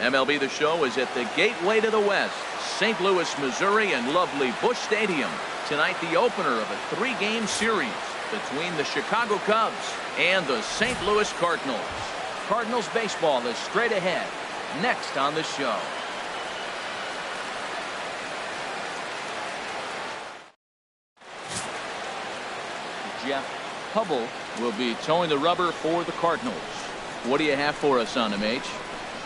MLB The Show is at the gateway to the West, St. Louis, Missouri, and lovely Busch Stadium. Tonight, the opener of a 3-game series between the Chicago Cubs and the St. Louis Cardinals. Cardinals baseball is straight ahead, next on the show. Jeff Hubble will be towing the rubber for the Cardinals. What do you have for us on him, H?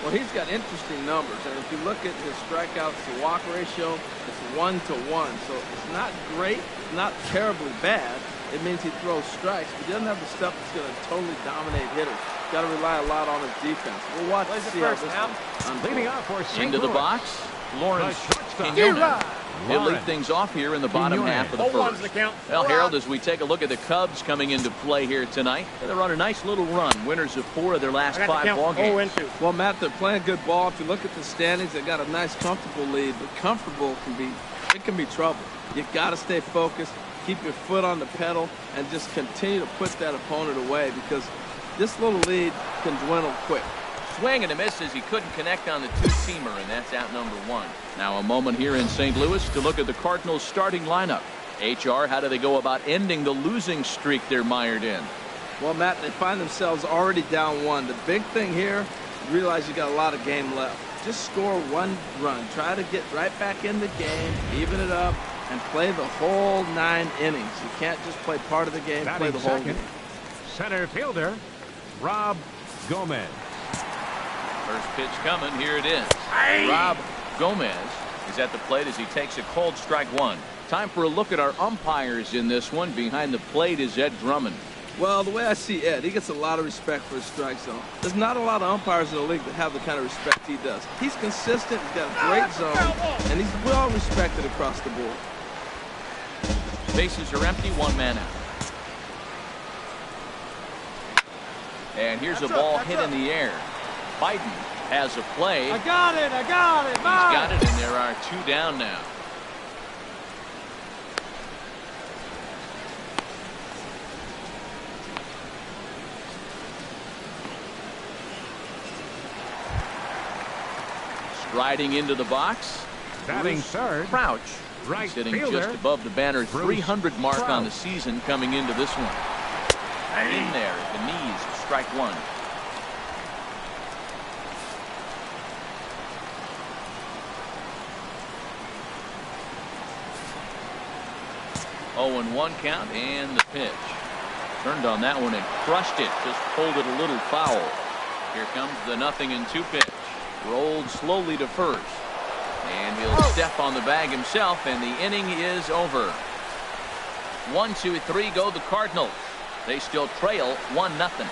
Well, he's got interesting numbers, and if you look at his strikeouts to walk ratio, it's 1 to 1. So it's not great, not terribly bad. It means he throws strikes, but he doesn't have the stuff that's going to totally dominate hitters. Got to rely a lot on his defense. We'll watch and see how this unfolds. Leading off for St. Into the Louis. box, Lawrence Quinones. He'll lead things off here in the bottom half of the first. Well, Harold, as we take a look at the Cubs coming into play here tonight, they're on a nice little run. Winners of 4 of their last 5 ball games. Well, Matt, they're playing good ball. If you look at the standings, they got a nice, comfortable lead. But comfortable can be trouble. You got to stay focused, keep your foot on the pedal, and just continue to put that opponent away because this little lead can dwindle quick. Swing and a miss as he couldn't connect on the 2-seamer, and that's out number 1. Now a moment here in St. Louis to look at the Cardinals starting lineup. HR, how do they go about ending the losing streak they're mired in? Well, Matt, they find themselves already down 1. The big thing here, realize you got a lot of game left. Just score 1 run. Try to get right back in the game, even it up, and play the whole 9 innings. You can't just play part of the game, play the whole game. Center fielder, Rob Gomez. First pitch coming. Here it is. Rob Gomez is at the plate as he takes a cold strike 1. Time for a look at our umpires in this one. Behind the plate is Ed Drummond. Well, the way I see Ed, he gets a lot of respect for his strike zone. There's not a lot of umpires in the league that have the kind of respect he does. He's consistent, he's got a great zone, and he's well respected across the board. Bases are empty, 1 man out. And here's a ball hit in the air. Biden has a play. I got it. He's got it, and there are 2 down now. Striding into the box. Batting third. Crouch. Right sitting fielder. just above the banner 300 mark Crouch. on the season coming into this one. In there at the knees, strike 1. Oh, and 1 count, and the pitch. Turned on that one and crushed it. Just pulled it a little foul. Here comes the 0-2 pitch. Rolled slowly to first. And he'll step on the bag himself, and the inning is over. 1, 2, 3 go the Cardinals. They still trail 1-0.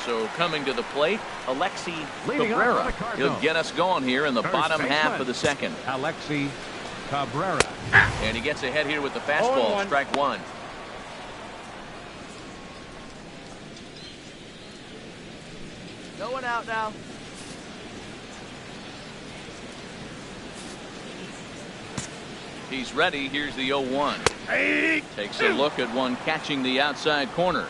So coming to the plate, Alexi Cabrera. He'll get us going here in the bottom half of the second. Alexi Cabrera. And he gets ahead here with the fastball, strike 1. No one out now. He's ready. Here's the 0-1. Takes a look at one catching the outside corner.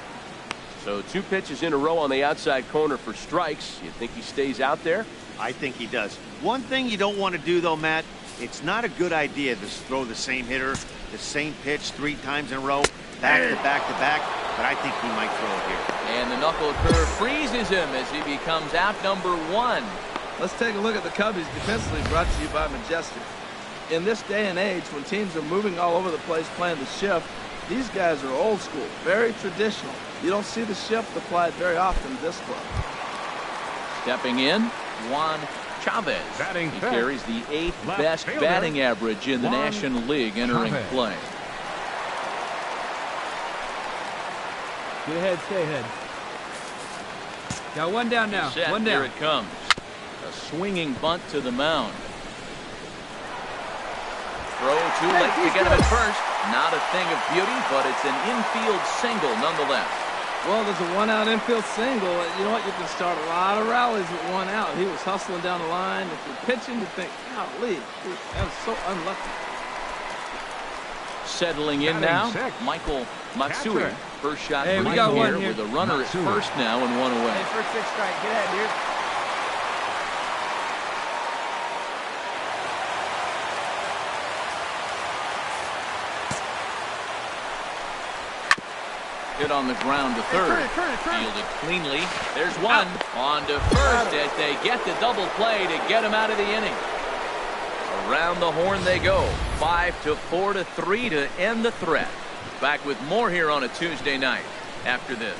So 2 pitches in a row on the outside corner for strikes. You think he stays out there? I think he does. One thing you don't want to do, though, Matt, it's not a good idea to throw the same hitter, the same pitch 3 times in a row, back to back to back, but I think he might throw it here. And the knuckle curve freezes him as he becomes out number 1. Let's take a look at the Cubbies defensively, brought to you by Majestic. In this day and age, when teams are moving all over the place playing the shift, these guys are old school, very traditional. You don't see the shift applied very often in this club. Stepping in, Juan Chavez. Batting he fifth. carries the 8th Left best fielder, batting average in the Juan National League entering Chavez. play. Get ahead, stay ahead. Got 1 down now. Set, 1 here down. it comes. A swinging bunt to the mound. Throw too late to get him at first. Not a thing of beauty, but it's an infield single nonetheless. Well, there's a 1-out infield single. You know what? You can start a lot of rallies with 1 out. He was hustling down the line. If you're pitching, you think, golly, that was so unlucky. Settling in Batting now, sixth. Michael Matsui. Catcher. First shot Hey, for we him got one here here. with a runner Matsui. at first now and one away. Hey, first pitch strike. Get ahead, dude. Hit on the ground to third. Fielded cleanly. There's one. On to first as they get the double play to get him out of the inning. Around the horn they go. 5-4-3 to end the threat. Back with more here on a Tuesday night after this.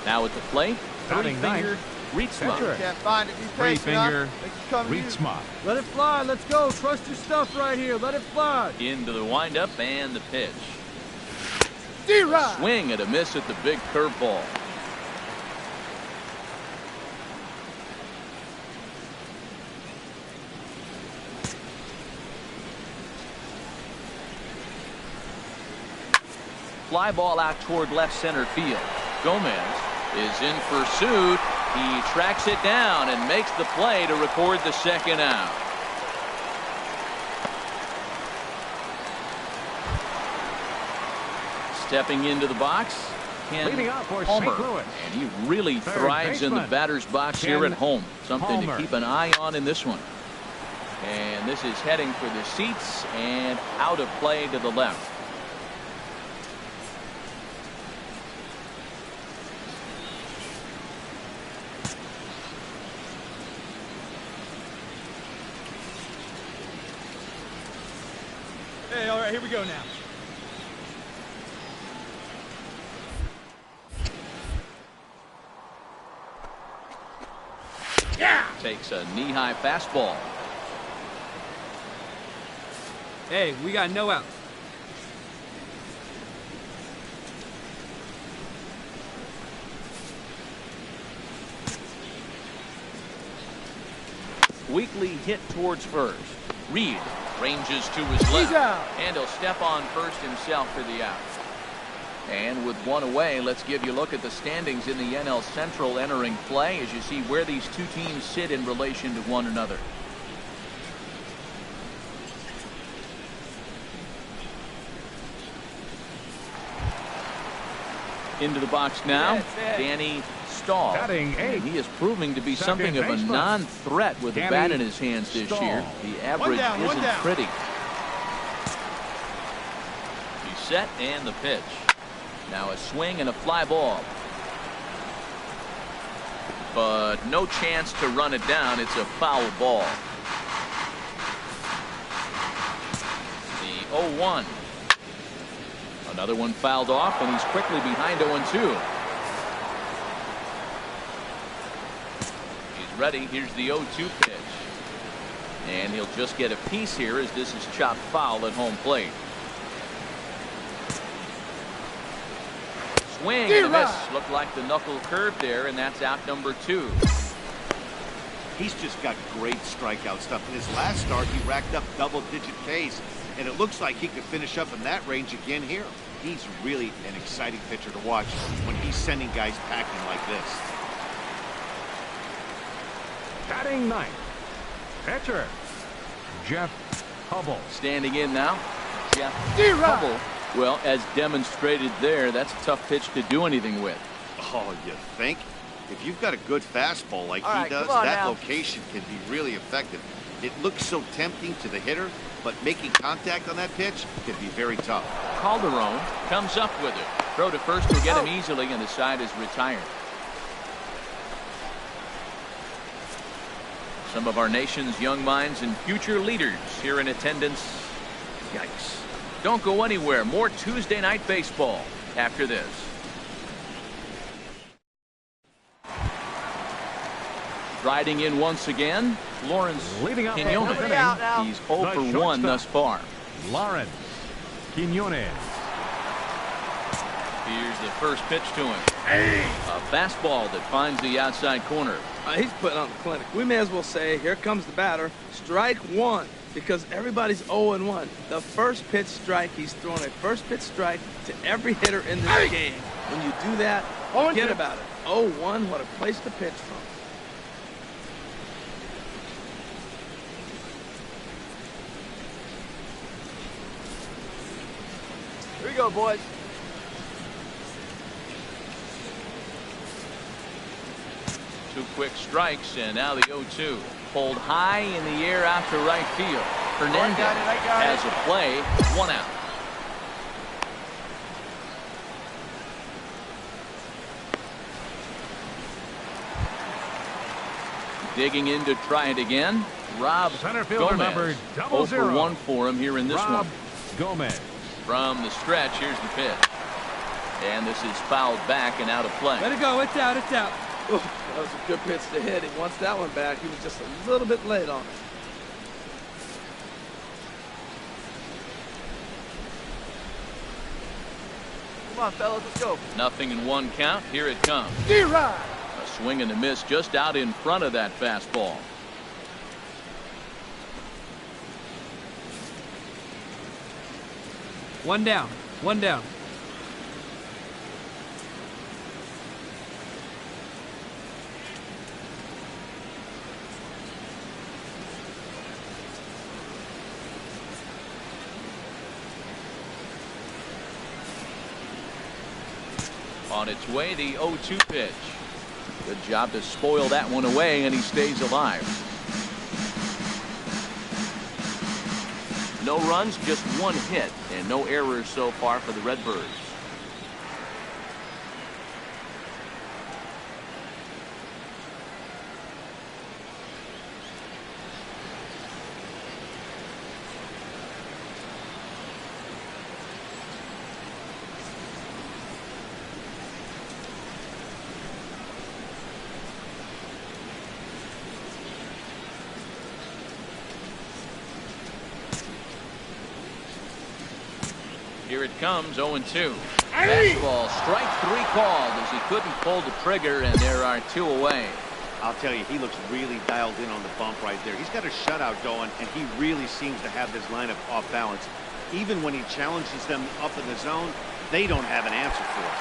Now at the plate, Batting three-finger Rietsma. Catcher. Can't find it. Three-finger Rietsma. Let it fly. Let's go. Trust your stuff right here. Let it fly. Into the windup and the pitch. D-Rod. Swing and a miss at the big curveball. Fly ball out toward left center field. Gomez is in pursuit. He tracks it down and makes the play to record the second out. Stepping into the box, Ken Leading off for Palmer. St. Louis. And he really Third thrives in the baseman, batter's box here Ken at home. Something Palmer. to keep an eye on in this one. And this is heading for the seats and out of play to the left. Hey, all right, here we go now. Takes a knee-high fastball. Hey, we got no outs. Weakly hit towards first. Reed ranges to his left. out. And he'll step on first himself for the out. And with one away, let's give you a look at the standings in the NL Central entering play as you see where these two teams sit in relation to one another. Into the box now, Danny Stahl. Batting eighth. And he is proving to be Second something of a baseman, non-threat with the Danny bat in his hands this Stahl. year. The average isn't pretty. He's set and the pitch. Now a swing and a fly ball. But no chance to run it down. It's a foul ball. The 0-1. Another one fouled off, and he's quickly behind 0-2. He's ready. Here's the 0-2 pitch. And he'll just get a piece here as this is chopped foul at home plate. Swing and a miss. Looked like the knuckle curve there, and that's out number 2. He's just got great strikeout stuff. In his last start, he racked up double-digit Ks, and it looks like he could finish up in that range again here. He's really an exciting pitcher to watch when he's sending guys packing like this. Batting ninth. Pitcher Jeff Hubble. Standing in now, Jeff Hubble. Well, as demonstrated there, that's a tough pitch to do anything with. Oh, you think? If you've got a good fastball like All he right, does, come on that now. location can be really effective. It looks so tempting to the hitter, but making contact on that pitch can be very tough. Calderon comes up with it. Throw to first will get him easily, and the side is retired. Some of our nation's young minds and future leaders here in attendance. Yikes. Don't go anywhere. More Tuesday Night Baseball after this. Riding in once again, Lawrence Leading up Quinones. the inning, He's 0 the for 1 shortstop. thus far. Lawrence Quinones. Here's the first pitch to him. A fastball that finds the outside corner. He's putting on the clinic. We may as well say, here comes the batter. Strike one, because everybody's 0-1. The first pitch strike, he's throwing a first pitch strike to every hitter in this game. When you do that, forget about it. 0-1, what a place to pitch from. go, boys. Two quick strikes, and now the 0-2. Pulled high in the air out to right field. Hernandez has a play, 1 out. Digging in to try it again. Rob Center fielder number Gomez. 0 for 1 for him here in this Rob one. Gomez. From the stretch, here's the pitch. And this is fouled back and out of play. Let it go. It's out. It's out. Ooh, that was a good pitch to hit. He wants that one back. He was just a little bit late on it. Come on, fellas, let's go. 0-1 count. Here it comes. D-Rod. A swing and a miss just out in front of that fastball. One down. One down. On its way, the 0-2 pitch. Good job to spoil that one away, and he stays alive. No runs, just 1 hit, and no errors so far for the Redbirds. Here it comes, 0-2. Fastball, strike 3 called as he couldn't pull the trigger, and there are 2 away. I'll tell you, he looks really dialed in on the bump right there. He's got a shutout going, and he really seems to have this lineup off balance. Even when he challenges them up in the zone, they don't have an answer for it.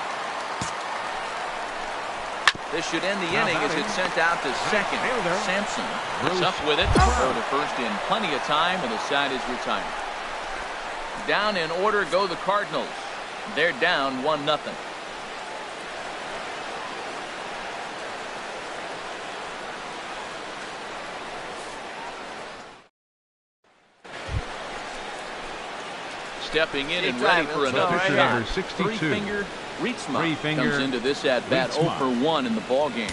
This should end the inning as it's sent out to second. Sampson is up with it. Throw to first in plenty of time, and the side is retired. Down in order go the Cardinals. They're down 1-0. Stepping in and ready for another Pitcher shot. number 62. Three-finger Rietsma Three-finger comes into this at-bat 0 for 1 in the ball game.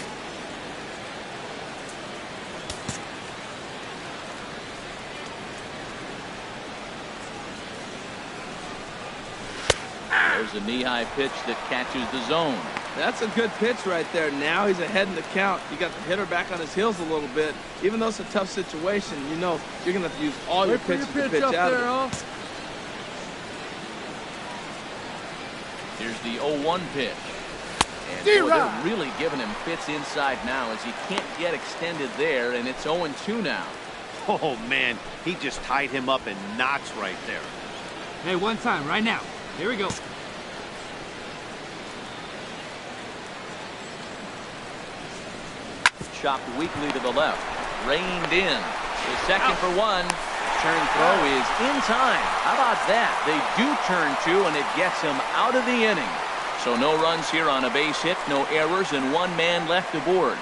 There's a knee-high pitch that catches the zone. That's a good pitch right there. Now he's ahead in the count. You got the hitter back on his heels a little bit. Even though it's a tough situation, you know you're going to have to use all your pitches to pitch out of it. Here's the 0-1 pitch. And boy, they're really giving him fits inside now as he can't get extended there, and it's 0-2 now. Oh, man, he just tied him up in knots right there. Hey, one time, right now. Here we go. Chopped weakly to the left. Reined in. The second for 1. Turn throw is in time. How about that? They do turn 2, and it gets him out of the inning. So no runs here on a base hit, no errors, and 1 man left aboard.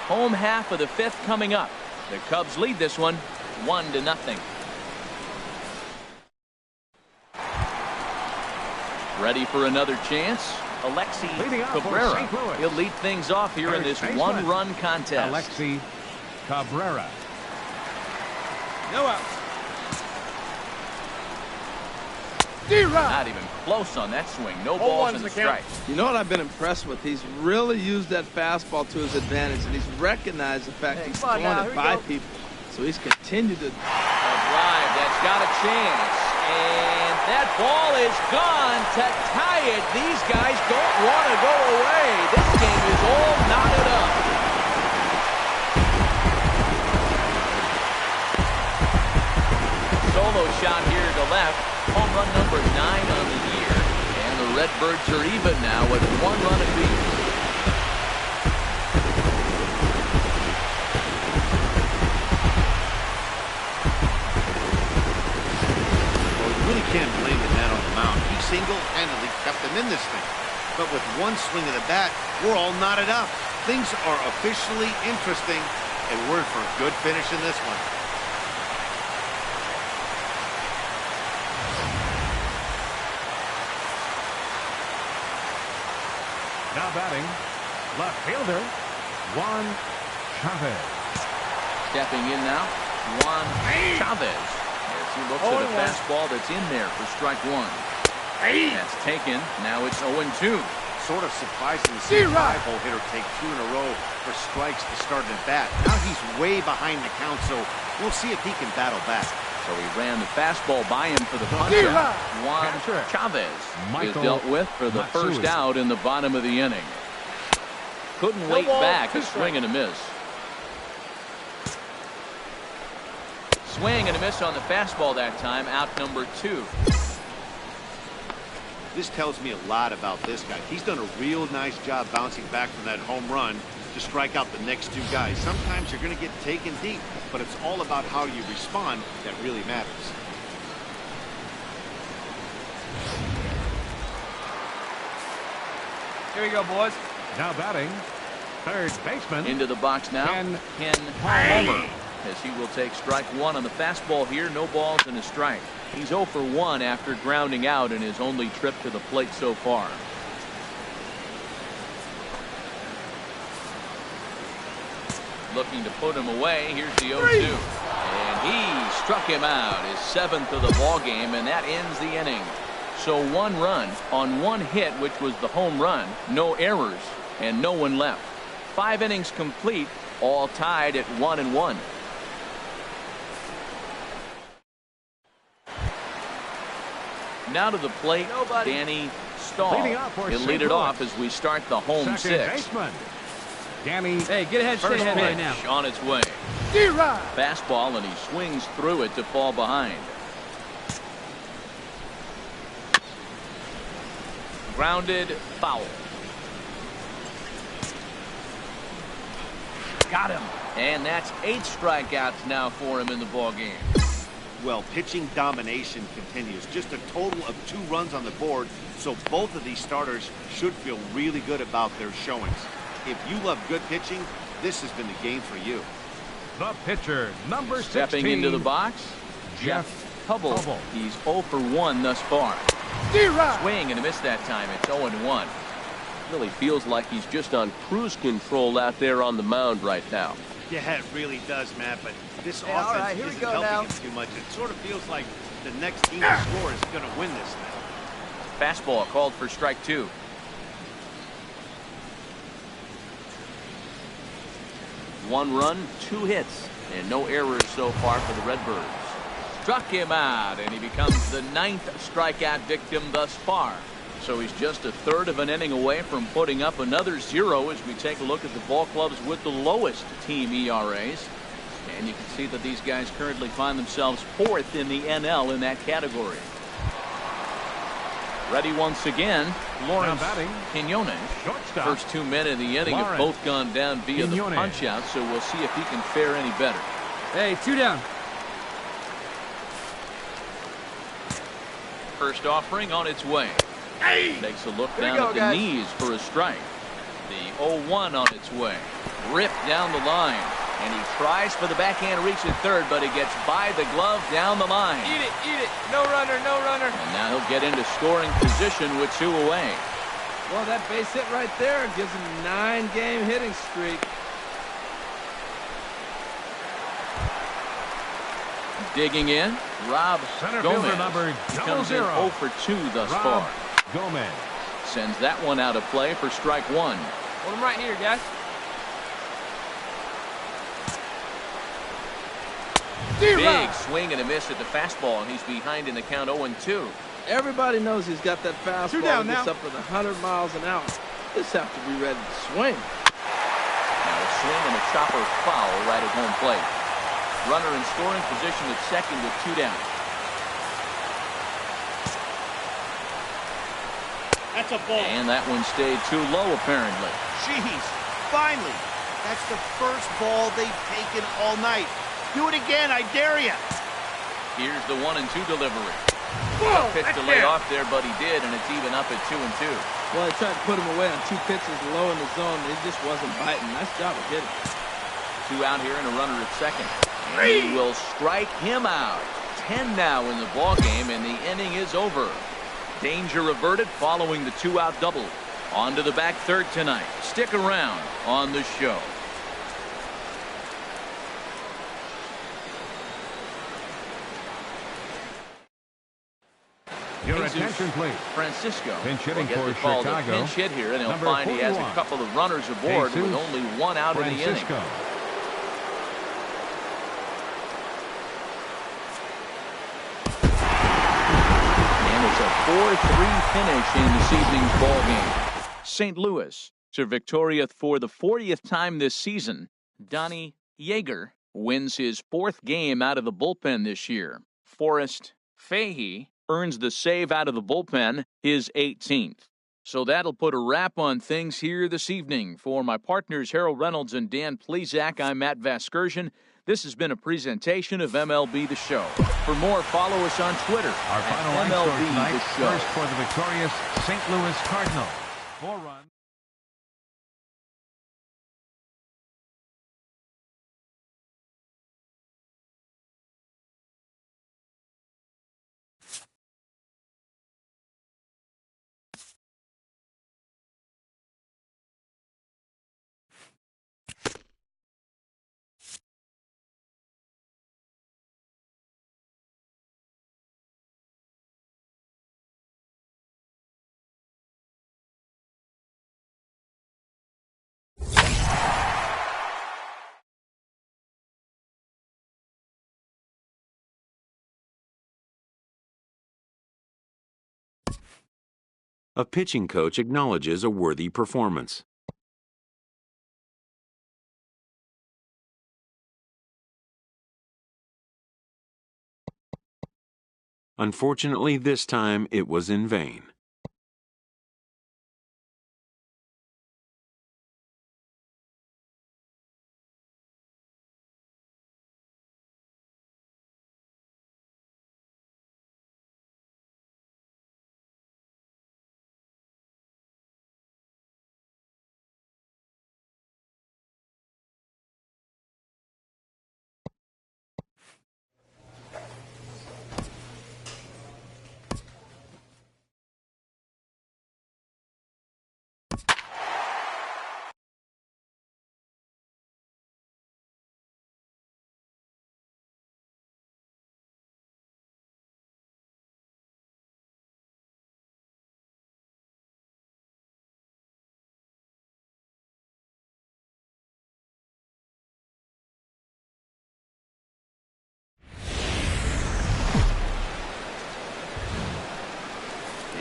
Home half of the 5th coming up. The Cubs lead this one 1-0. Ready for another chance? Alexi Cabrera. He'll lead things off here in this 1-run contest. Alexi Cabrera. No outs. Not even close on that swing. No balls in the strike. You know what I've been impressed with? He's really used that fastball to his advantage, and he's recognized the fact he's throwing it by people. So he's continued to... A drive that's got a chance. And that ball is gone to tie it. These guys don't want to go away. This game is all knotted up. Solo shot here to left. Home run number 9 on the year. And the Redbirds are even now with 1 run apiece. Well, you really can't blame the man on the mound. He single-handedly kept them in this thing. But with one swing of the bat, we're all knotted up. Things are officially interesting, and we're for a good finish in this one. Now batting, left fielder, Juan Chavez. Stepping in now, Juan Chavez. As he looks at a fastball that's in there for strike one. That's taken. Now it's 0-2. Sort of surprising to see a five-hole hitter take 2 in a row for strikes to start an at-bat. Now he's way behind the count, so we'll see if he can battle back. So he ran the fastball by him for the punch-out. Juan Chavez is dealt with for the first out in the bottom of the inning. Couldn't wait back, a swing and a miss. Swing and a miss on the fastball that time, out number 2. This tells me a lot about this guy. He's done a real nice job bouncing back from that home run to strike out the next 2 guys. Sometimes you're going to get taken deep, but it's all about how you respond that really matters. Here we go, boys. Now batting, third baseman. Into the box now, Ken Palmer, as he will take strike one on the fastball here. No balls and a strike. He's 0 for 1 after grounding out in his only trip to the plate so far. Looking to put him away. Here's the 0-2. And he struck him out, his 7th of the ball game, and that ends the inning. So 1 run on 1 hit, which was the home run, no errors, and no one left. 5 innings complete, all tied at 1-1. Now to the plate, Danny Stahl. He'll lead it off as we start the home 6. Baseman, Danny. Hey, get ahead, stay ahead right now. On its way. Fastball, and he swings through it to fall behind. Grounded, foul. Got him. And that's 8 strikeouts now for him in the ball game. Well, pitching domination continues. Just a total of 2 runs on the board, so both of these starters should feel really good about their showings. If you love good pitching, this has been the game for you. The pitcher, number 16. Stepping into the box, Jeff Hubble. He's 0 for 1 thus far. Swing and a miss that time. It's 0-1. Really feels like he's just on cruise control out there on the mound right now. Yeah, it really does, Matt, but this offense isn't helping him too much. It sort of feels like the next team to score is going to win this thing. Fastball called for strike 2. One run, 2 hits, and no errors so far for the Redbirds. Struck him out, and he becomes the 9th strikeout victim thus far. So he's just a third of an inning away from putting up another 0 as we take a look at the ball clubs with the lowest team ERAs. And you can see that these guys currently find themselves 4th in the NL in that category. Ready once again, Lawrence Quinones. First 2 men in the inning have both gone down via the punch-out, so we'll see if he can fare any better. Hey, 2 down. First offering on its way. Takes a look down at the knees for a strike. The 0-1 on its way. Ripped down the line. And he tries for the backhand reach at third, but he gets by the glove down the line. Eat it. No runner, no runner. And now he'll get into scoring position with 2 away. Well, that base hit right there gives him a 9-game hitting streak. Digging in, Rob Gomez. Number He comes in 0 for 2 thus far. Gomez sends that one out of play for strike 1. Hold him right here, guys. Big swing and a miss at the fastball, and he's behind in the count 0-2. Everybody knows he's got that fastball that gets up at 100 miles an hour. Just have to be ready to swing. Now a swing and a chopper foul right at home plate. Runner in scoring position at second with 2 down. That's a ball. And that one stayed too low, apparently. Jeez, finally. That's the first ball they've taken all night. Do it again, I dare you. Here's the 1-2 delivery. Pitch to lay off there, but he did, and it's even up at 2-2. Well, he tried to put him away on 2 pitches low in the zone, and he just wasn't biting. Nice job of hitting. 2 out here and a runner at second. And he will strike him out. 10 now in the ball game, and the inning is over. Danger averted following the 2-out double. On to the back third tonight. Stick around on the show. Your Jesus attention, please. Francisco Pinch hitting will get for the call to Chicago. pinch hit here, and he'll Number find he has a 41. couple of runners aboard with Jesus only 1 out in the inning. Francisco. And it's a 4-3 finish in this evening's ball game. St. Louis to victoria for the 40th time this season. Donnie Yeager wins his 4th game out of the bullpen this year. Forrest Fahey earns the save out of the bullpen, his 18th. So that'll put a wrap on things here this evening. For my partners Harold Reynolds and Dan Plezak, I'm Matt Vasgersian. This has been a presentation of MLB The Show. For more, follow us on Twitter Our final at line score MLB tonight, The Show. first for the victorious St. Louis Cardinals. 4 runs. A pitching coach acknowledges a worthy performance. Unfortunately, this time it was in vain.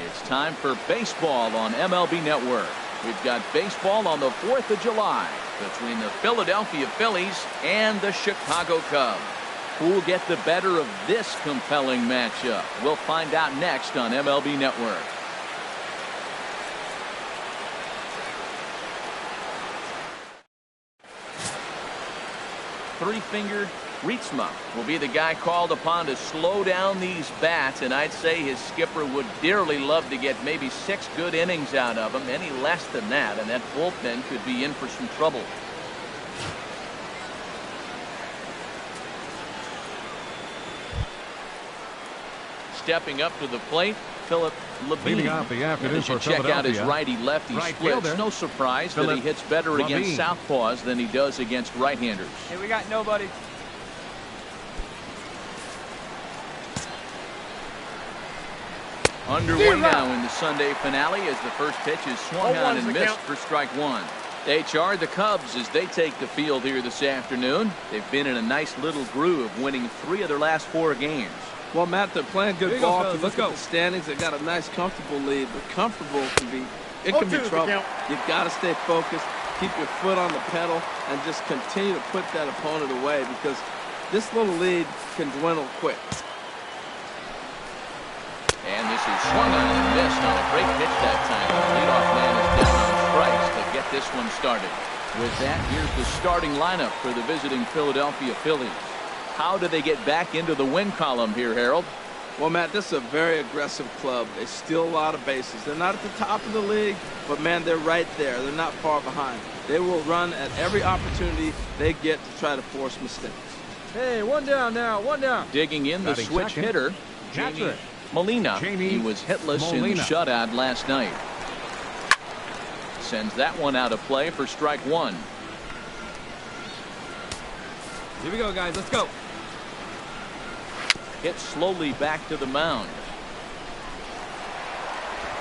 It's time for baseball on MLB Network. We've got baseball on the 4th of July between the Philadelphia Phillies and the Chicago Cubs. Who will get the better of this compelling matchup? We'll find out next on MLB Network. Three-finger Rietsma will be the guy called upon to slow down these bats, and I'd say his skipper would dearly love to get maybe 6 good innings out of him. Any less than that, and that bullpen could be in for some trouble. Stepping up to the plate, Philip Leading Labine. off the afternoon As you for check out his Philadelphia, righty-lefty right splits, fielder, no surprise that he hits better against Labine. southpaws than he does against right-handers. Hey, we got nobody. Underway now in the Sunday finale as the first pitch is swung on and missed for strike one. HR, the Cubs, as they take the field here this afternoon. They've been in a nice little groove, winning 3 of their last 4 games. Well, Matt, they're playing Here good you go, ball. fellas. If you look Let's at the standings, they got a nice, comfortable lead. But comfortable can be trouble. You've got to stay focused, keep your foot on the pedal, and just continue to put that opponent away because this little lead can dwindle quick. And this is swung on and missed on a great pitch that time. The leadoff man is down on strikes to get this one started. With that, here's the starting lineup for the visiting Philadelphia Phillies. How do they get back into the win column here, Harold? Well, Matt, this is a very aggressive club. They steal a lot of bases. They're not at the top of the league, but, man, they're right there. They're not far behind. They will run at every opportunity they get to try to force mistakes. Hey, one down now, one down. Digging in, the Batting switch second. hitter, That's Jamie it. Molina. Jamie He was hitless in the Molina. shutout last night. Sends that one out of play for strike one. Here we go, guys. Let's go. Hit slowly back to the mound.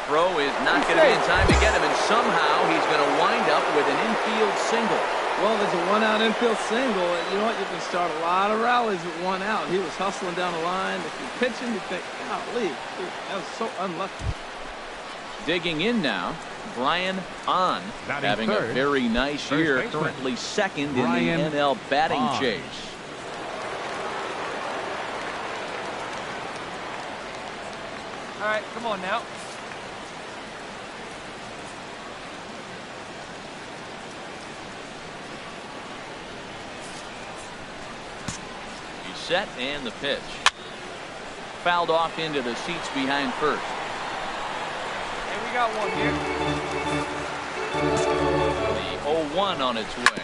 Throw is not going to be in time to get him, and somehow he's going to wind up with an infield single. Well, there's a one-out infield single, and you know what? You can start a lot of rallies with one out. He was hustling down the line. If you're pitching, you think, golly, that was so unlucky. Digging in now, Brian Hahn, Batting having third. a very nice First year, baseman. currently second Brian in the NL batting Hahn. chase. All right, come on now. He's set, and the pitch. Fouled off into the seats behind first. Hey, we got one here. The 0-1 on its way.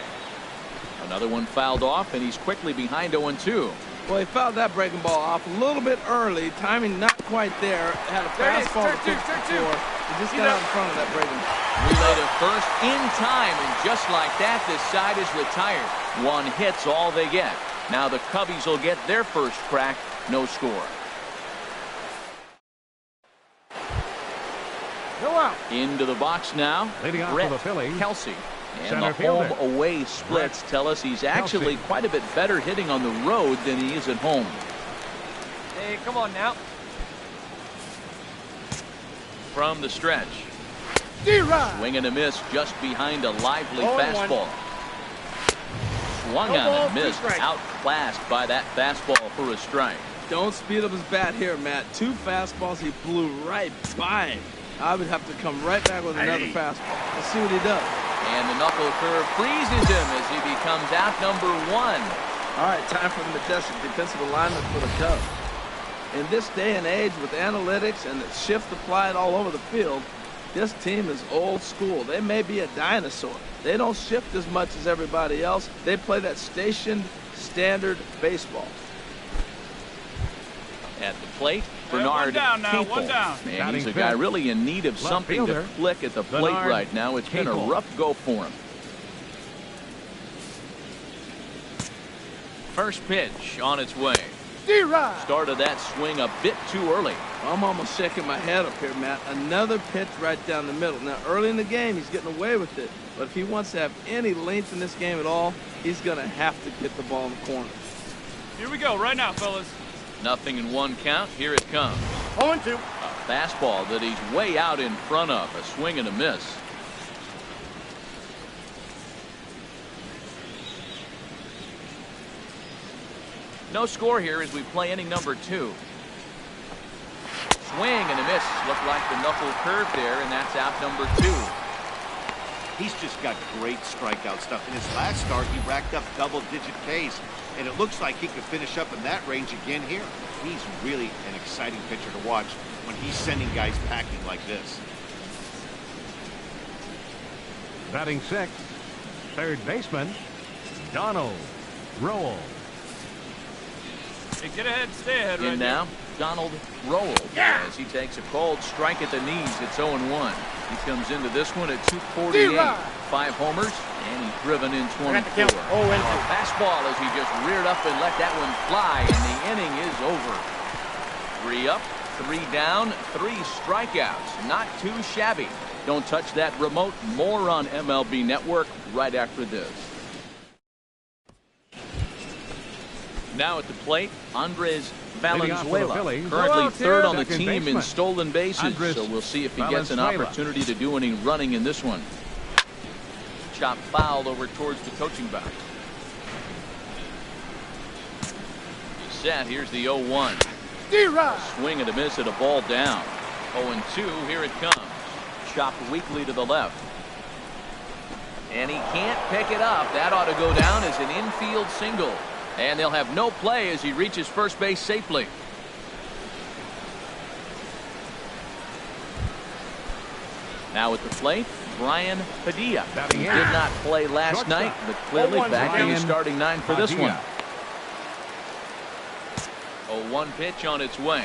Another one fouled off, and he's quickly behind 0-2. Well, he fouled that breaking ball off a little bit early. Timing not quite there. Had a There it is. fastball to Strike two, pitch strike two. before. He just got out in front of that breaking ball. Relay to first in time, and just like that, this side is retired. One hit's all they get. Now the Cubbies will get their first crack, no score. Go out. Into the box now, Leading off Brett for the Phillies, Kelsey. And center the fielder, home-away splits tell us he's actually Kelsey. quite a bit better hitting on the road than he is at home. Hey, come on now. From the stretch. D-Rod. Swing and a miss just behind a lively 0-1. fastball. Swung No on ball, and three missed, strikes. outclassed by that fastball for a strike. Don't speed up his bat here, Matt. Two fastballs, he blew right by him. I would have to come right back with another fastball. Let's see what he does. And the knuckle curve freezes him as he becomes out number one. All right, time for the majestic defensive alignment for the Cubs. In this day and age with analytics and the shift applied all over the field, this team is old school. They may be a dinosaur. They don't shift as much as everybody else. They play that stationed, standard baseball. At the plate, Bernard Capel. Man, he's a guy really in need of Left something to fielder, flick at the plate Bernard right now. It's been a Capel. rough go for him. First pitch on its way. D-Rod. Started that swing a bit too early. I'm almost shaking my head up here, Matt. Another pitch right down the middle. Now, early in the game, he's getting away with it. But if he wants to have any length in this game at all, he's going to have to get the ball in the corner. Here we go, right now, fellas. Nothing in one count. Here it comes. 0-2. A fastball that he's way out in front of. A swing and a miss. No score here as we play inning number 2. Swing and a miss. Looked like the knuckle curve there, and that's out number 2. He's just got great strikeout stuff. In his last start, he racked up double-digit Ks, and it looks like he could finish up in that range again here. He's really an exciting pitcher to watch when he's sending guys packing like this. Batting sixth, third baseman, Donald Rowell. Hey, get ahead, stay ahead In now, Donald Rowell. As he takes a cold strike at the knees. It's 0-1. He comes into this one at 248. 5 homers, and he's driven in 24. A fastball as he just reared up and let that one fly, and the inning is over. 3 up, 3 down, 3 strikeouts. Not too shabby. Don't touch that remote. More on MLB Network right after this. Now at the plate, Andres Valenzuela, Phillies. currently third on the Second team in baseman. stolen bases, Andres so we'll see if he gets an Valenzuela. opportunity to do any running in this one. Chop foul over towards the coaching box. He's set. Here's the 0-1. Swing and a miss at a ball down. 0-2. Here it comes. Chopped weakly to the left. And he can't pick it up. That ought to go down as an infield single. And they'll have no play as he reaches first base safely. Now at the plate, Brian Padilla. Batting He in. did not play last Shortstop. night, but clearly back in the Brian starting nine for this one. Padilla. 0-1 pitch on its way.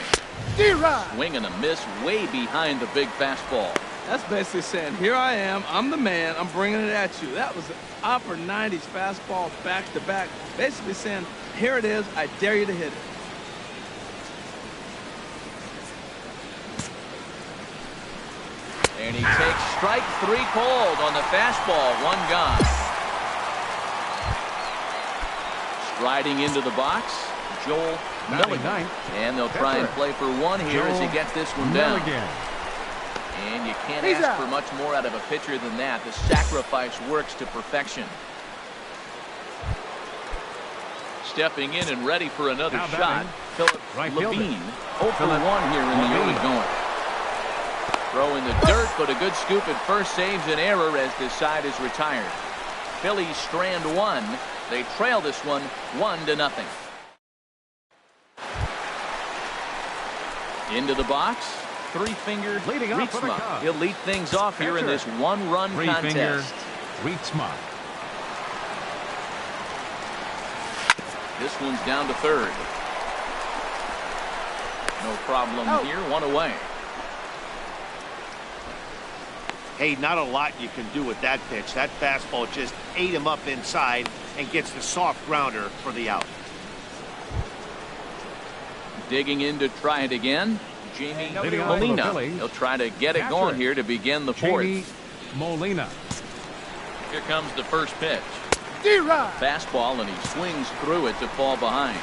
Swing and a miss way behind the big fastball. That's basically saying, here I am, I'm the man, I'm bringing it at you. That was an upper 90s fastball back to back. Basically saying, here it is, I dare you to hit it. And he takes strike 3 called on the fastball. 1 gone. Striding into the box, Joel Batting Milligan. ninth. And they'll try and play for 1 here as he Joel gets this one down. Milligan. And you can't ask for much more out of a pitcher than that. The sacrifice works to perfection. Stepping in and ready for another Now shot, batting, Philip right fielder. Levine. 0 for 1 here in the Levine. early going. Throw in the dirt, but a good scoop at first saves an error as this side is retired. Phillies strand 1. They trail this one 1-0. Into the box, 3-finger Leading off for the Rietsma. Cubs. He'll lead things off here in Catcher. this 1-run 3-finger contest. Rietsma. This one's down to third. No problem here, 1 away. Hey, not a lot you can do with that pitch. That fastball just ate him up inside and gets the soft grounder for the out. Digging in to try it again, Jamie Leading off for the Molina. Phillies. He'll try to get it Catcher. going here to begin the 4th. Jamie Molina. Here comes the first pitch. Fastball, and he swings through it to fall behind.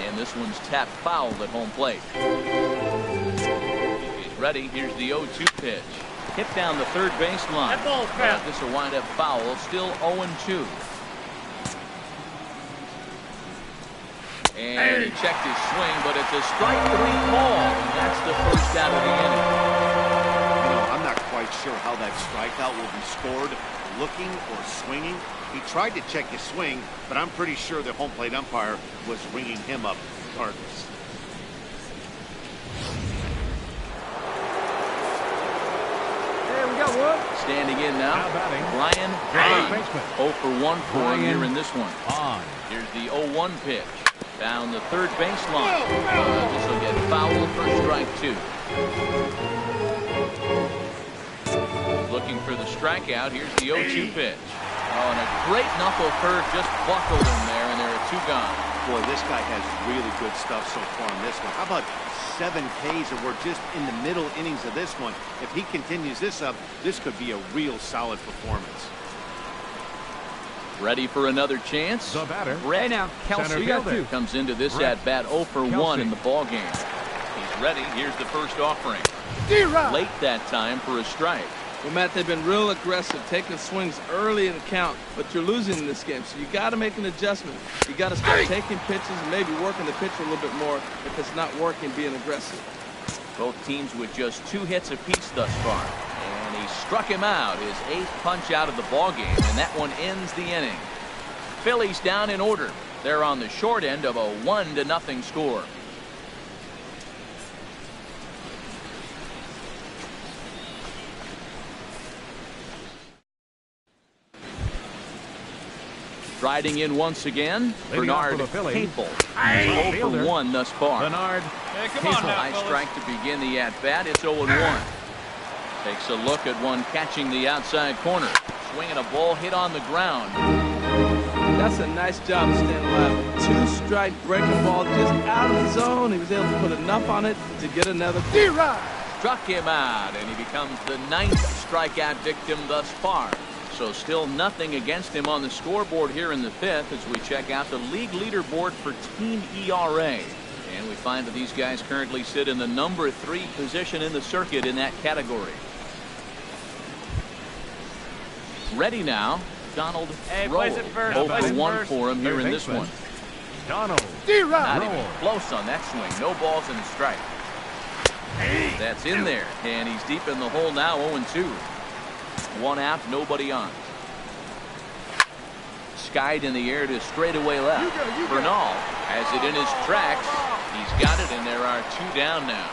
And this one's tapped foul at home plate. He's ready. Here's the 0-2 pitch. Hit down the third baseline. This will wind up foul. Still 0-2. And he checked his swing, but it's a strike 3 call. And that's the first out of the inning. You know, I'm not quite sure how that strikeout will be scored, looking or swinging. He tried to check his swing, but I'm pretty sure the home plate umpire was ringing him up regardless. Hey, we got one. Standing in now, Now batting, Brian third Hahn. baseman. 0 for 1 for him here Brian in this one. On. Here's the 0-1 pitch. Down the third baseline. This will get foul for strike 2. Looking for the strikeout. Here's the 0-2 pitch. Oh, and a great knuckle curve just buckled him there, and there are 2 gone. Boy, this guy has really good stuff so far in this one. How about 7 Ks, and we're just in the middle innings of this one. If he continues this up, this could be a real solid performance. Ready for another chance. The batter. Brett now, Center Kelsey, you got fielder. 2. comes into this Brett at bat 0 for 1 Kelsey. in the ball game. He's ready. Here's the first offering. Late that time for a strike. Well, Matt, they've been real aggressive, taking swings early in the count, but you're losing in this game, so you got to make an adjustment. You got to start taking pitches and maybe working the pitcher a little bit more. If it's not working, being aggressive. Both teams with just 2 hits apiece thus far. And he struck him out, his 8th punch out of the ball game, and that one ends the inning. Phillies down in order. They're on the short end of a 1-0 score. Riding in once again, Leading off Bernard for the Phillies. Capel. Right 0 for fielder. 1 thus far. Bernard. High strike to begin the at-bat. It's 0-1. Takes a look at one catching the outside corner. Swinging a ball hit on the ground. That's a nice job of staying alive. 2-strike breaking ball just out of the zone. He was able to put enough on it to get another. Struck him out, and he becomes the 9th strikeout victim thus far. So still nothing against him on the scoreboard here in the 5th as we check out the league leaderboard for team ERA. And we find that these guys currently sit in the number 3 position in the circuit in that category. Ready now, Donald Roll. 0 for 1 for him here in this one. Donald. Not even Roll. close on that swing. No balls and a strike. That's in there, and he's deep in the hole now, 0-2. 1 out, nobody on. Skied in the air to straightaway left. Bernal has it in his tracks. He's got it, and there are 2 down now.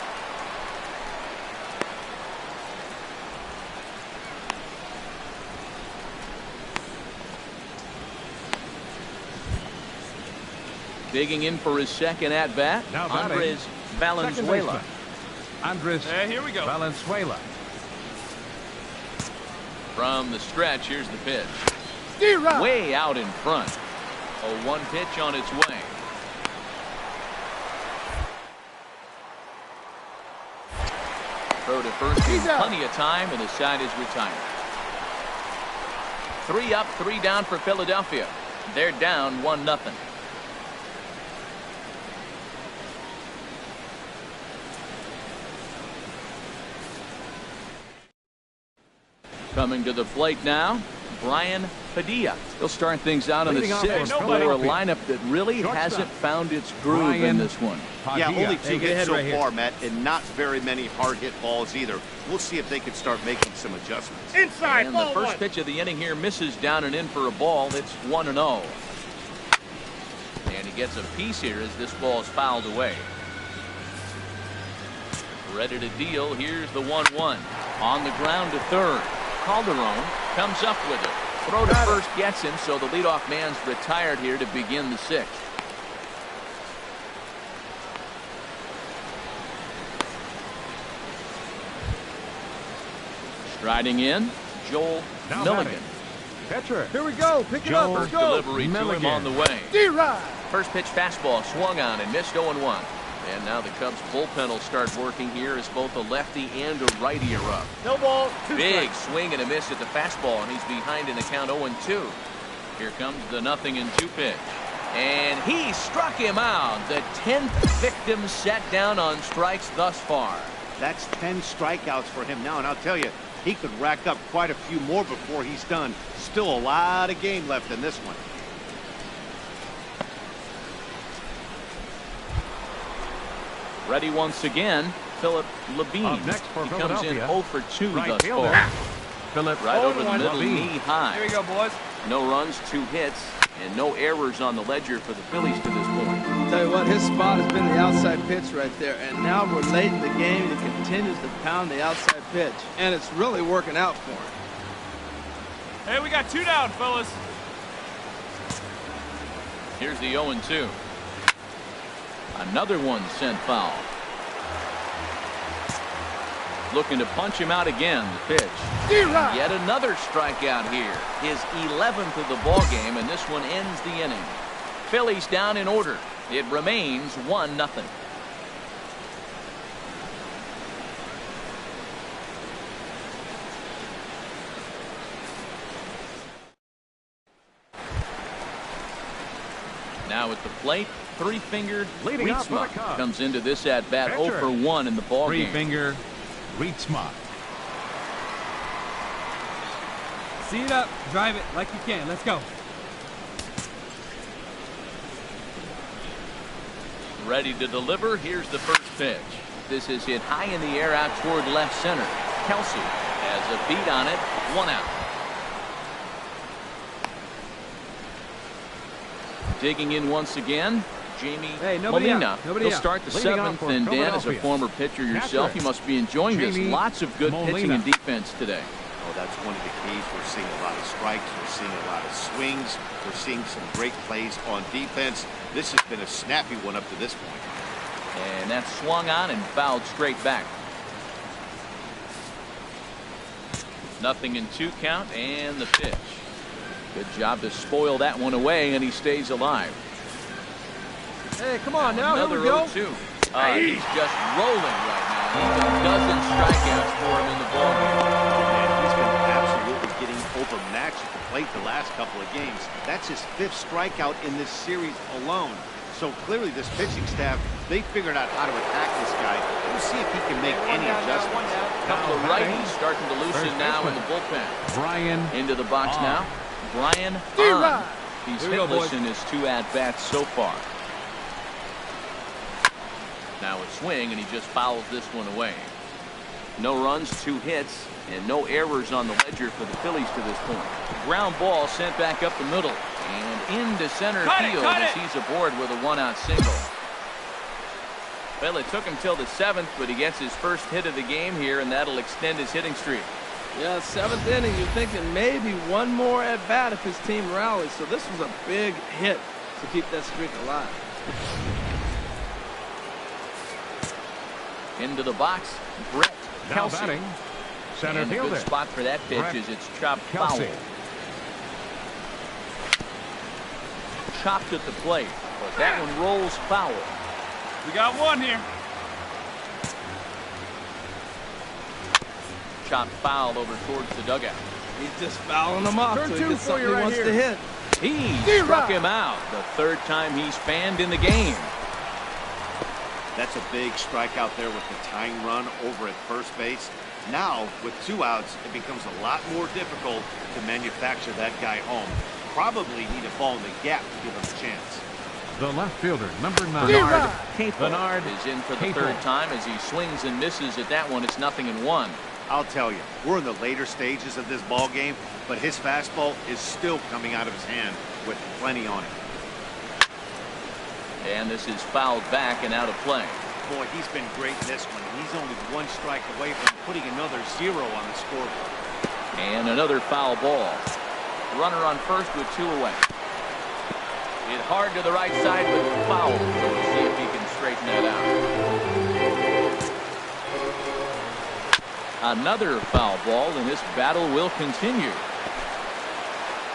Digging in for his second at bat, Now batting, Andres second Valenzuela. baseman, Andres Here we go. Valenzuela. From the stretch, here's the pitch. Way out in front. A 1 pitch on its way. Throw to first in plenty of time, and the side is retired. 3 up, 3 down for Philadelphia. They're down 1-0. Coming to the plate now, Brian Padilla. He'll start things out on the Leading off 6th for for a Philadelphia. lineup that really hasn't found its groove in Brian this one. Yeah, Padilla. only 2 Hey, hits head so right here. far, Matt, and not very many hard hit balls either. We'll see if they can start making some adjustments. And the first pitch of the inning here misses down and in for a ball. It's 1-0. And he gets a piece here as this ball is fouled away. Ready to deal. Here's the 1-1. On the ground to third. Calderon comes up with it. Throw to first gets him, so the leadoff man's retired here to begin the 6th. Striding in, Joel Now Milligan. Pitcher. Here we go. Pick it up. Joe Let's go. Delivery to him Milligan. on the way. D-Rod. First pitch fastball swung on and missed 0-1. And now the Cubs bullpen will start working here as both a lefty and a righty are up. No ball. Big swing and a miss at the fastball, and he's behind in the count 0-2. Here comes the 0-2 pitch. And he struck him out. The 10th victim set down on strikes thus far. That's 10 strikeouts for him now, and I'll tell you, he could rack up quite a few more before he's done. Still a lot of game left in this one. Ready once again, Philip Levine. Up next for He comes in Philadelphia, 0 for 2 right thus fielder, far. Philip Right over the middle, Levine. knee high. Here we go, boys. No runs, 2 hits, and no errors on the ledger for the Phillies to this point. Tell you what, his spot has been the outside pitch right there, and now we're late in the game, and he continues to pound the outside pitch, and it's really working out for him. Hey, we got 2 down, fellas. Here's the 0-2. Another one sent foul. Looking to punch him out again. The pitch. Yet another strikeout here. His 11th of the ball game, and this one ends the inning. Phillies down in order. It remains 1-0. Now at the plate, three-fingered Leading off for the Rietsma Cubs. comes into this at-bat Pitcher. 0 for 1 in the ball game. Three-finger Rietsma. See it up. Drive it like you can. Let's go. Ready to deliver. Here's the first pitch. This is hit high in the air out toward left center. Kelsey has a beat on it. 1 out. Digging in once again, Jamie Hey, nobody Molina. out. Nobody He'll out. start the Leading off 7th, for and Dan, as a Philadelphia. former pitcher yourself, Catcher. you must be enjoying this. Jamie Lots of good pitching Molina. and defense today. Oh, that's one of the keys. We're seeing a lot of strikes. We're seeing a lot of swings. We're seeing some great plays on defense. This has been a snappy one up to this point. And that's swung on and fouled straight back. 0-2 count, and the pitch. Good job to spoil that one away, and he stays alive. Hey, come on now. Here Another we go. 0-2. He's just rolling right now. He's a dozen strikeouts for him in the ballgame. And he's been absolutely getting overmatched at the plate the last couple of games. That's his 5th strikeout in this series alone. So clearly this pitching staff, they figured out how to attack this guy. We'll see if he can make any adjustments. Couple of righties starting to loosen First now in baseman. the bullpen. Brian Into the box on. now. Brian D-Rod. on. He's Here we go, hitless boys. in his 2 at-bats so far. Now a swing, and he just fouls this one away. No runs, 2 hits, and no errors on the ledger for the Phillies to this point. Ground ball sent back up the middle and into center field as he's aboard with a 1-out single. Well, it took him till the 7th, but he gets his first hit of the game here, and that'll extend his hitting streak. Yeah, 7th inning, you're thinking maybe one more at bat if his team rallies. So this was a big hit to keep that streak alive. Into the box, Brett Now Kelsey. batting, center And a fielder. good spot for that pitch Brett is it's chopped Kelsey. foul. Chopped at the plate, but that one rolls foul. We got one here. Chopped foul over towards the dugout. He's just fouling them off Turn so he two gets for something you he right wants here. to hit. He struck him out. The third time he's fanned in the game. That's a big strikeout there with the tying run over at first base. Now, with 2 outs, it becomes a lot more difficult to manufacture that guy home. Probably need a ball in the gap to give him a chance. The left fielder, number 9. Bernard Capel Bernard is in for the Capel. third time as he swings and misses at that one. It's 0-1. I'll tell you, we're in the later stages of this ball game, but his fastball is still coming out of his hand with plenty on it. And this is fouled back and out of play. Boy, he's been great in this one. He's only 1 strike away from putting another 0 on the scoreboard. And another foul ball. Runner on first with 2 away. Hit hard to the right side with foul. So we'll see if he can straighten that out. Another foul ball, and this battle will continue.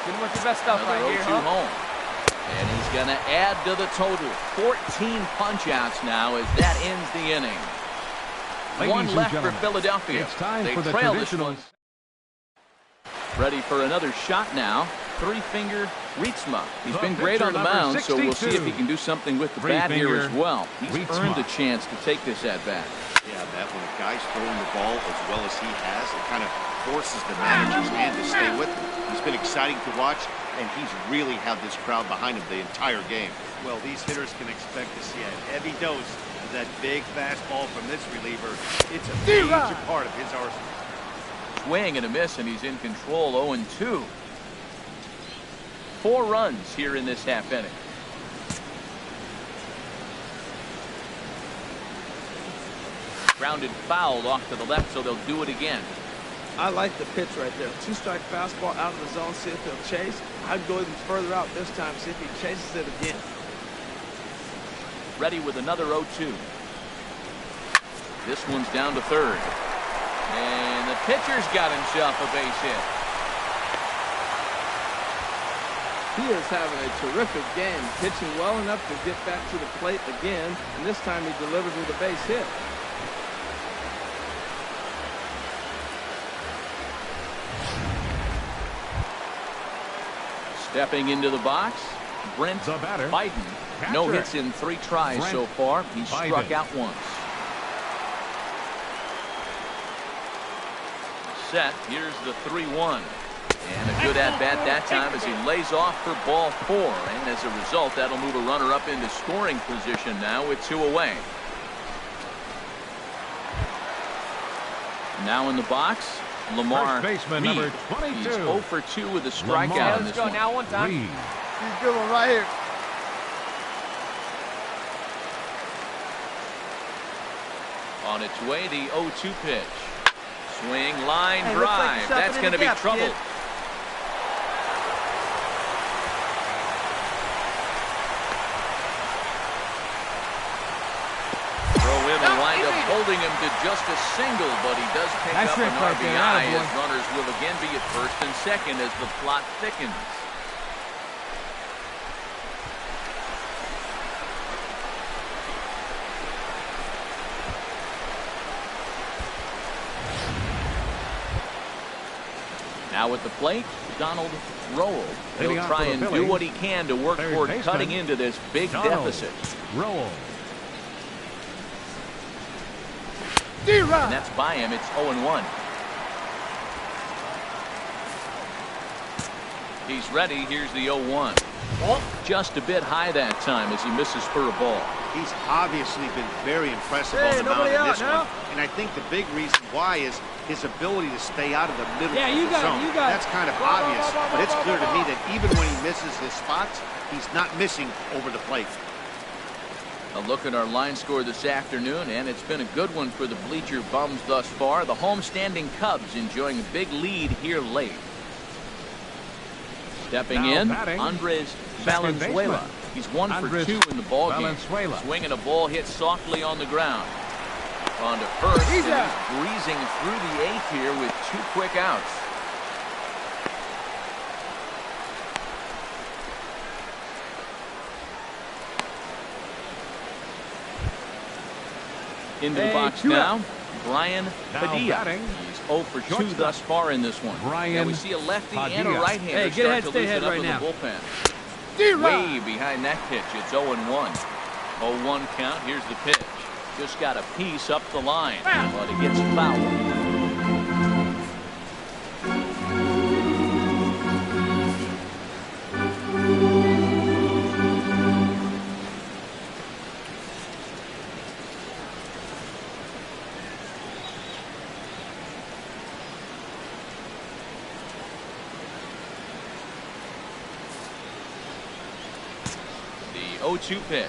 Get him with your best stuff Another right here, 0-2 huh? home. And he's going to add to the total. 14 punch-outs now as that ends the inning. Ladies One and left for gentlemen, Philadelphia. it's time They for the trail this traditional. one. Ready for another shot now. Three-finger Rietsma. He's The been great on the pitcher, number mound, so we'll see if he 62. can do something with the bat here Three-finger as well. He's Rietsma. earned a chance to take this at-bat. Yeah, Matt, when a guy's throwing the ball as well as he has, it kind of forces the manager's hand to stay with him. He's been exciting to watch, and he's really had this crowd behind him the entire game. Well, these hitters can expect to see a heavy dose of that big fastball from this reliever. It's a major part of his arsenal. Swing and a miss, and he's in control. 0-2. 4 runs here in this half inning. Grounded foul off to the left, so they'll do it again. I like the pitch right there. 2-strike fastball out of the zone, see if he'll chase. I'd go even further out this time, see if he chases it again. Ready with another 0-2. This one's down to third. And the pitcher's got himself a base hit. He is having a terrific game, pitching well enough to get back to the plate again, and this time he delivers with a base hit. Stepping into the box, Brent The batter, Biden. No catcher. hits in 3 tries Brent so far. He struck Biden. out once. Set. Here's the 3-1. And a good at-bat that time as he lays off for ball 4. And as a result, that'll move a runner up into scoring position now with 2 away. Now in the box, Lamar First baseman, Reed. number He's 22. 0 for 2 with a Lamar. strikeout in Let's this go one. now one time. Reed. He's good one right here. On its way, the 0-2 pitch. Swing, line, Hey, looks like drive. you're That's stopping going to in the be gap, trouble. kid. Throw in and wind up holding him to just a single, but he does pick Nice up an trick right there. RBI Attaboy. as runners will again be at first and second as the plot thickens. Now at the plate, Donald Rowell. He'll Leading off try for the and do Phillies, what he can to work third toward baseman, cutting into this big Donald deficit. Rowell. And that's by him. It's 0-1. He's ready. Here's the 0-1. Just a bit high that time as he misses for a ball. He's obviously been very impressive Hey, on the mound nobody in out this now. one. And I think the big reason why is his ability to stay out of the middle Yeah, of you the got it, zone. you got it. That's kind of Blah, blah, obvious, blah, blah, but it's blah, clear to blah, me blah. that even when he misses his spots, he's not missing over the plate. A look at our line score this afternoon, and it's been a good one for the Bleacher Bums thus far. The homestanding Cubs enjoying a big lead here late. Stepping Now in, batting, Andres second Valenzuela. baseman, He's 1 for Andres 2 in the ball game. Valenzuela. Swinging a ball hit softly on the ground. On to first, and he's breezing through the 8th here with 2 quick outs. Into the box now, Brian Padilla. He's 0 for 2 thus far in this one. Now we see a lefty and a right-hander start to loosen up in the bullpen. Way behind that pitch. It's 0-1. 0-1 count. Here's the pitch. Just got a piece up the line, but it gets fouled. The 0-2 pitch.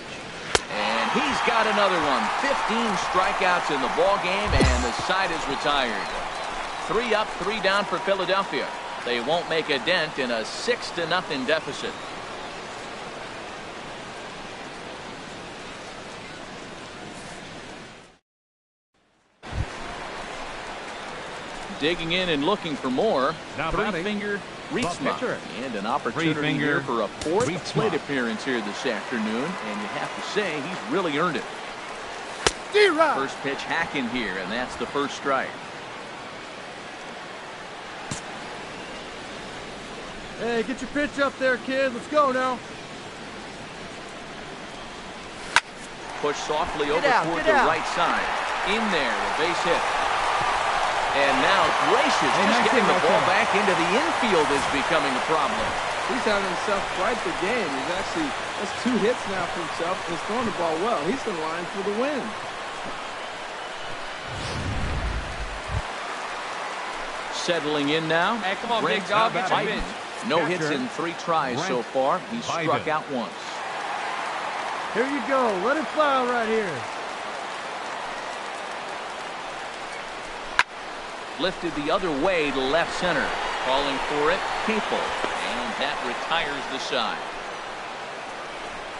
And he's got another one. 15 strikeouts in the ball game, and the side is retired. 3 up, 3 down for Philadelphia. They won't make a dent in a 6-0 deficit. Digging in and looking for more. Three-finger Rietsma, and an opportunity here for a 4th plate appearance here this afternoon, and you have to say he's really earned it. First pitch hacking here, and that's the first strike. Hey, get your pitch up there, kid. Let's go now. Push softly over toward the right side. In there, a base hit. And now Gracious, just getting the ball back into the infield is becoming a problem. He's having himself quite the game. He's actually, that's 2 hits now for himself. He's throwing the ball well. He's in line for the win. Settling in now. Hey, come on, big dog. Get your pitch. No hits in 3 tries so far. He struck out once. Here you go. Let it fly right here. Lifted the other way to left center. Calling for it, Capel. And that retires the side.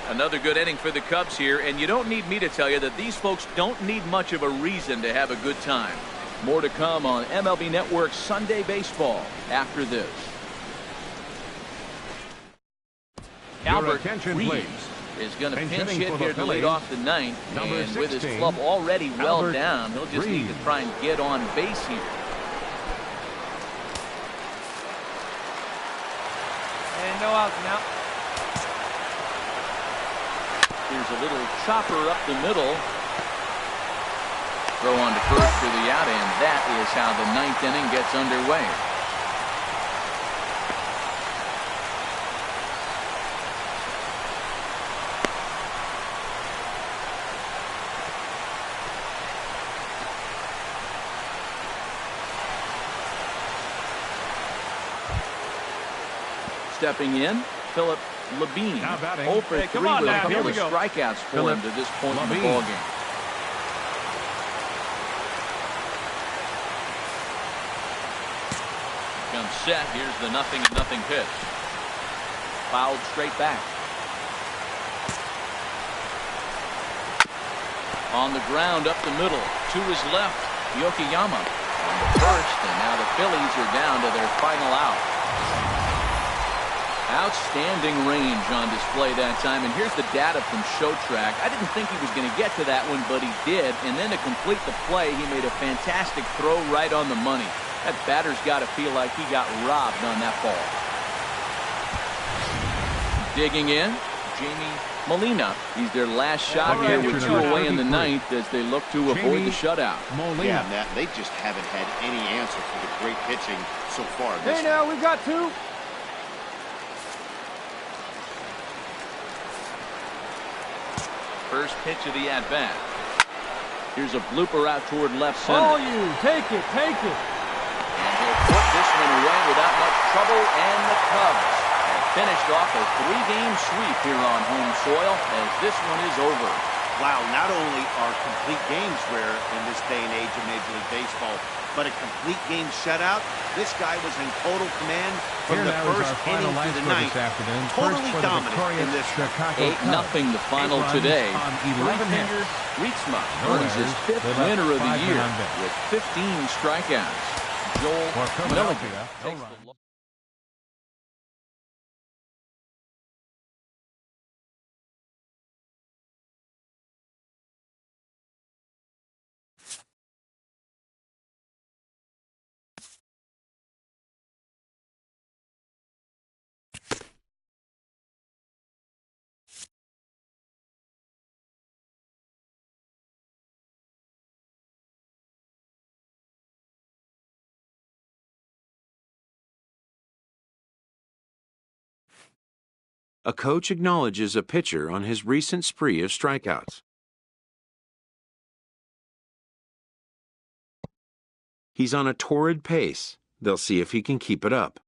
Another good inning for the Cubs here, and you don't need me to tell you that these folks don't need much of a reason to have a good time. More to come on MLB Network's Sunday Baseball after this. Albert Reeves is going to pinch hit here to lead off the 9th, and with his club already well down, he'll just need to try and get on base here. And no outs now. Here's a little chopper up the middle. Throw on to first for the out, and that is how the 9th inning gets underway. Stepping in, Philip Levine. 0 for 3 with a couple of strikeouts for him to this point in the ballgame. Comes set. Here's the 0-0 pitch. Fouled straight back. On the ground up the middle. To his left, Yokoyama on the first, and now the Phillies are down to their final out. Outstanding range on display that time, and here's the data from ShowTrack. I didn't think he was going to get to that one, but he did, and then to complete the play, he made a fantastic throw right on the money. That batter's got to feel like he got robbed on that ball. Digging in, Jamie Molina. He's their last shot here with 2 away in the 9th as they look to avoid the shutout. Yeah, Matt, they just haven't had any answer for the great pitching so far. Hey, now we've got 2. First pitch of the at-bat. Here's a blooper out toward left center. Oh, you take it, take it. And he'll put this one away without much trouble, and the Cubs have finished off a 3-game sweep here on home soil as this one is over. Wow, not only are complete games rare in this day and age of Major League Baseball, but but a complete game shutout. This guy was in total command from Here the now is first our final inning line to the score ninth. this afternoon. Totally First for the dominant victorious in this one. Chicago 8-0 the Cubs. final 8 runs today. on 11 Three-finger hits. Rietzma No earns his errors. 5th They left winner of the 5 men year on base. with 15 strikeouts. Joel For Philadelphia, Milligan no takes run. the look. A coach acknowledges a pitcher on his recent spree of strikeouts. He's on a torrid pace. They'll see if he can keep it up.